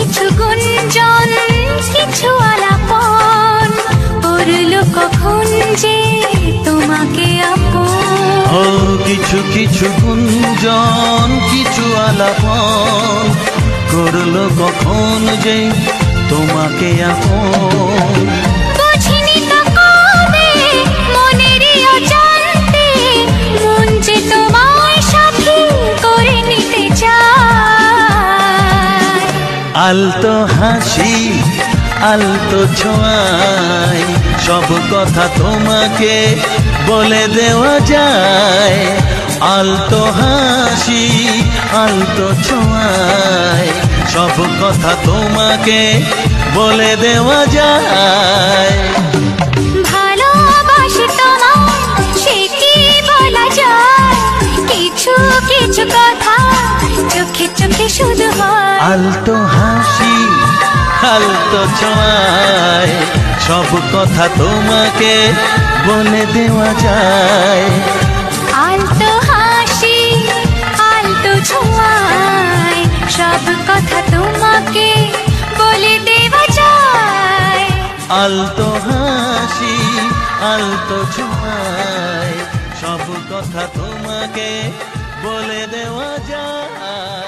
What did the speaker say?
কিছু গুঞ্জন কিছু আলাপন করলো কখন যে তোমাকে আপন। ও কিছু কিছু গুঞ্জন কিছু আলাপন করলো কখন যে তোমাকে আপন। বুঝিনি তো কবে মনেরই অজান্তে মন যে তোমায় সাথী করে নিতে চায়। আলতো হাসি আলতো ছোঁয়ায় সব কথা তোমাকে বলে দেওয়া যায়। আলতো হাসি আলতো ছোঁয়ায় সব কথা তোমাকে বলে দেওয়া যায়। ভালোবাসি তোমায় সে কি বলা যায়, কিছু কিছু কথা চোখে চোখে শুধু হয়। আলতো হাসি আলতো ছোঁয়ায় সব কথা তোমাকে বলে দেওয়া যায়। আলতো হাসি আলতো ছোঁয়ায় সব কথা তোমাকে বলে দেওয়া যায়। আলতো হাসি আলতো ছোঁয়ায় সব কথা তোমাকে বলে দেওয়া যায়।